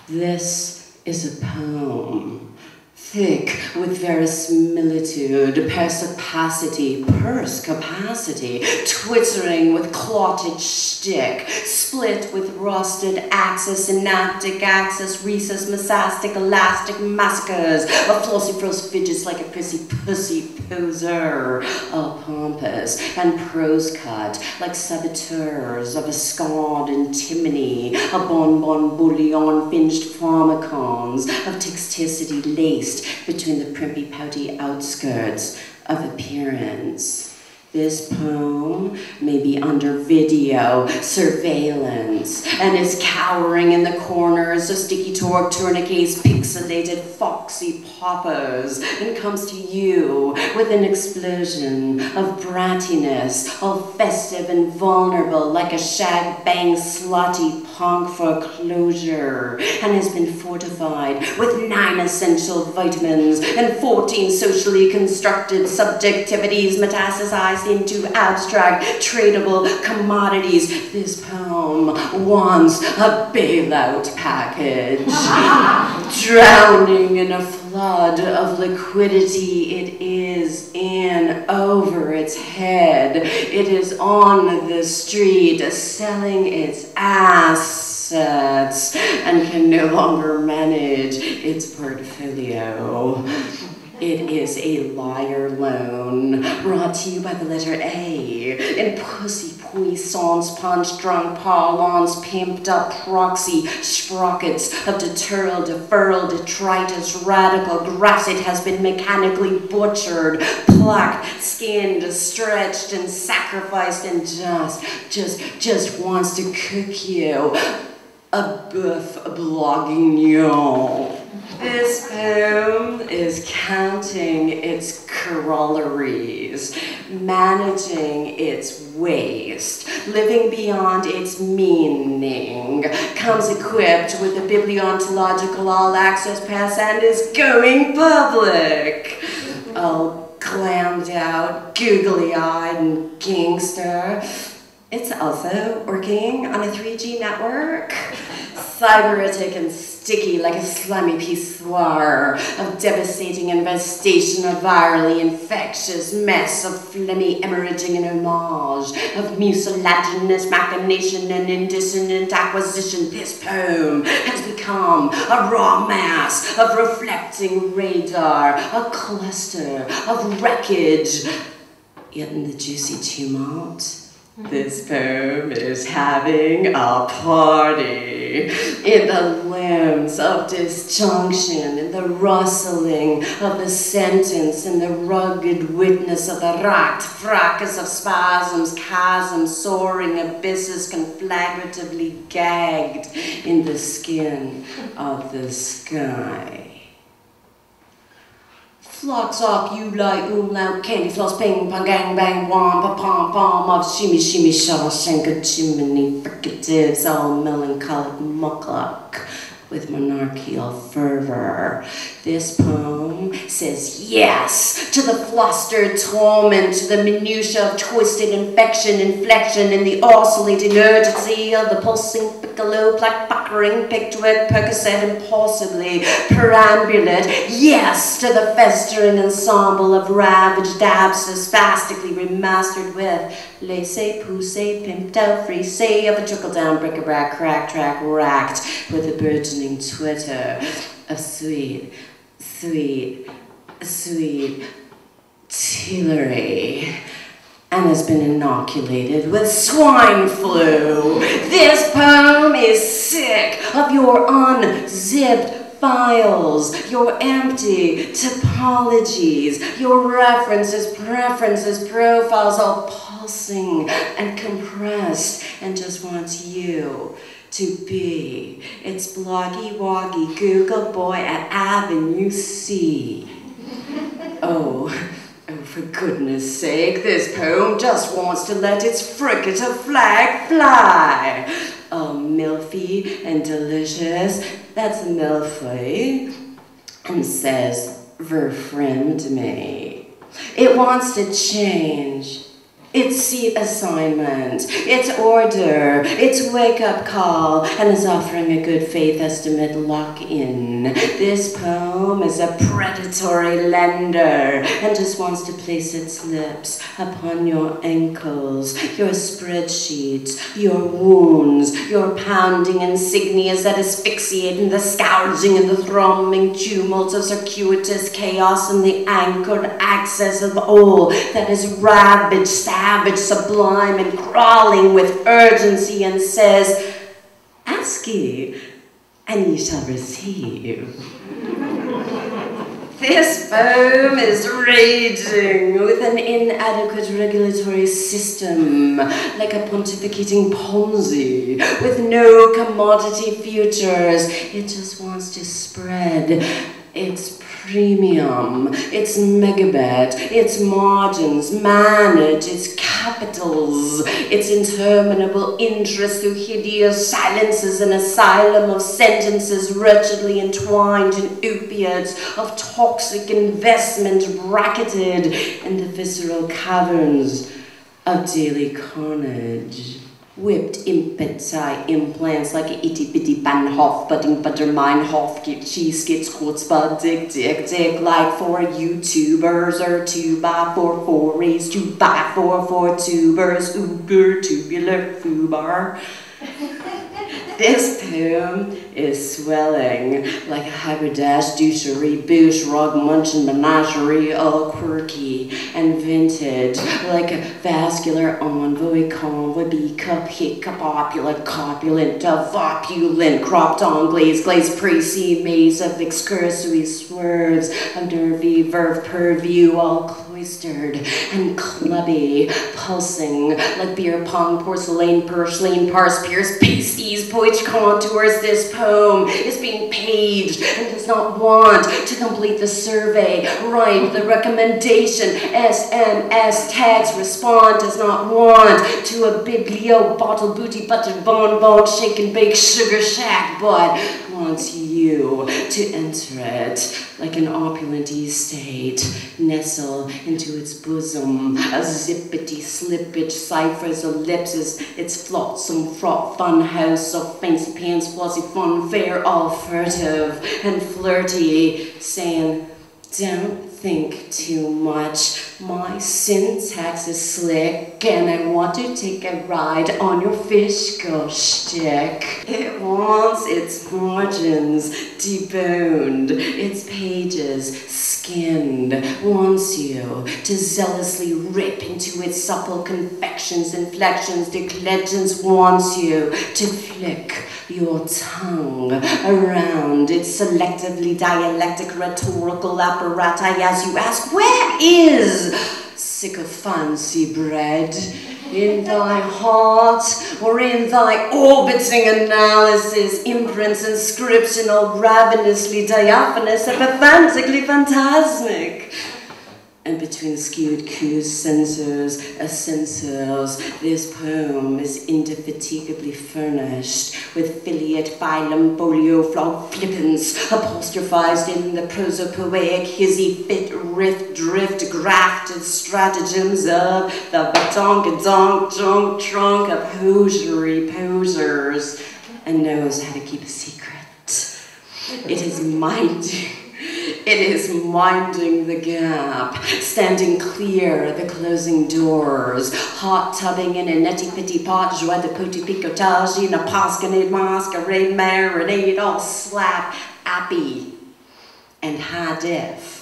This is a poem, thick with verisimilitude, perspicacity, purse capacity, twittering with clotted shtick, split with rusted axis, synaptic axis, rhesus, masastic, elastic massacres, a flossy frost fidgets like a prissy pussy poser, all pompous and prose cut like saboteurs of a scarred antimony, a bonbon bouillon finged pharmacons of texticity laced between the primpy pouty outskirts of appearance. This poem may be under video surveillance and is cowering in the corners of sticky torque tourniquets, pixelated foxy poppers, and comes to you with an explosion of brattiness, all festive and vulnerable like a shag-bang slutty punk foreclosure, and has been fortified with 9 essential vitamins and 14 socially constructed subjectivities metastasized into abstract, tradable commodities. This poem wants a bailout package. Drowning in a flood of liquidity, it is in over its head. It is on the street selling its assets and can no longer manage its portfolio. It is a liar loan, brought to you by the letter A, in pussy puissance, punch-drunk parlance, pimped-up proxy sprockets of deferral, detritus, radical grass. It has been mechanically butchered, plucked, skinned, stretched, and sacrificed, and just wants to cook you a bœuf bourguignon. This poem is counting its corollaries, managing its waste, living beyond its meaning, comes equipped with a bibliontological all-access pass and is going public. Oh, glammed out, googly-eyed, and gangster. It's also working on a 3G network, cyberitic and sticky like a slimy pissoir of devastating infestation of virally infectious mess of phlegmy hemorrhaging and homage, of mucilaginous machination and indissonant acquisition. This poem has become a raw mass of reflecting radar, a cluster of wreckage. Yet in the juicy tumult, this poem is having a party in the limbs of disjunction, in the rustling of the sentence, in the rugged witness of the racked fracas of spasms, chasms, soaring abysses, conflagratively gagged in the skin of the sky. Flocks up, you like umlaut, candy floss, ping, pong, gang, bang, wham, pa, pom, pom, of shimmy, shimmy, shawshank, chimney, fricatives, all melancholic muckluck with monarchical fervor. This poem says yes to the flustered torment, to the minutiae of twisted infection, inflection, and the oscillating urgency of the pulsing piccolo, plaque puckering, pictured, Percocet, impulsively perambulate. Yes to the festering ensemble of ravaged abscess, spastically remastered with laissez-pousser, pimped out, frisee of a trickle-down bric-a-brac, crack-track, racked with a burgeoning twitter of sweet Tillery, and has been inoculated with swine flu. This poem is sick of your unzipped files, your empty topologies, your references, preferences, profiles, all pulsing and compressed, and just wants you to be its bloggy-woggy Google boy at Avenue C. Oh, for goodness sake, this poem just wants to let its fricative flag fly. Oh, milfy and delicious, that's a milfy, and says, verfriend me. It wants to change. It's seat assignment, it's order, it's wake-up call, and is offering a good faith estimate lock-in. This poem is a predatory lender and just wants to place its lips upon your ankles, your spreadsheets, your wounds, your pounding insignias that asphyxiate in the scourging and the throbbing tumult of circuitous chaos and the anchored access of all that is ravaged, savage, sublime, and crawling with urgency, and says, ask ye, and ye shall receive. This poem is raging with an inadequate regulatory system, like a pontificating Ponzi, with no commodity futures. It just wants to spread its premium, its megabet, its margins, manage its capitals, its interminable interest through hideous silences, an asylum of sentences wretchedly entwined in opiates of toxic investment bracketed in the visceral caverns of daily carnage. Whipped impeti implants like a itty bitty Bahnhof, budding butter Meinhof, get cheese skits, chutzpah, dick, like 4 YouTubers or 2x4 raised 2x4 tubers, uber tubular fubar. This poem is swelling like a haberdash douchery, boosh, rug, munchin' menagerie, all quirky and vintage, like a vascular envoy, convoy, cup, hiccup, opulent, copulent, opulent, cropped on, glazed, précis, maze of excursory swerves, of nervy, verve, purview, all cloistered and clubby, pulsing like beer pong, porcelain, purslane, parse, pierce, pasties, poetry contours. This poem is being paged and does not want to complete the survey, write the recommendation, SMS, text, respond, does not want to a biblio, bottle, booty, butter, bonbon, shake and bake, sugar shack, but wants you to enter it like an opulent estate, nestle into its bosom, a zippity, slippage, ciphers, ellipses, its flotsam, fraught fun house of fancy pants, flossy fun fair, all furtive and flirty, saying, don't think too much. My syntax is slick, and I want to take a ride on your fishko stick. It wants its margins deboned, its pages skinned, wants you to zealously rip into its supple confections, inflections, declensions, wants you to flick your tongue around its selectively dialectic rhetorical apparati as you ask, where is sycophancy bred? In thy heart, or in thy orbiting analysis, imprints, inscriptional, ravenously diaphanous, epiphantically phantasmic? And between skewed cues, censors, censors, this poem is indefatigably furnished with filiate, phylum, folio, flog, flippance, apostrophized in the prosopoeic, hizzy, fit, riff, drift, grafted stratagems of the batonka-donk, junk, trunk of hosiery posers, and knows how to keep a secret. It is minding. It is minding the gap, standing clear the closing doors, hot tubbing in a nutty-pitty pot, joie de petit picotage, in a pasquinade masquerade marinade, all slap, appy, and high def.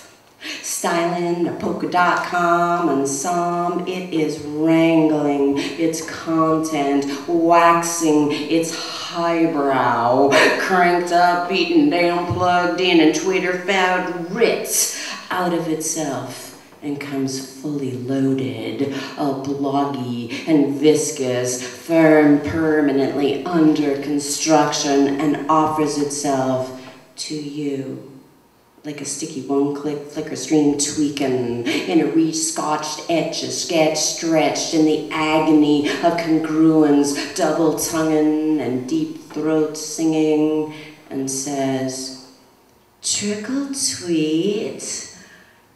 Styling a polka.com and some, it is wrangling its content, waxing its highbrow, cranked up, beaten down, plugged in, and Twitter found writs out of itself and comes fully loaded, all bloggy and viscous, firm, permanently under construction, and offers itself to you. Like a sticky one-click flicker stream tweaking in a re-scotched etch, a sketch stretched in the agony of congruence, double-tonguing and deep-throat singing, and says, trickle tweet,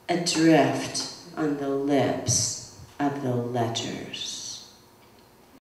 adrift on the lips of the letters.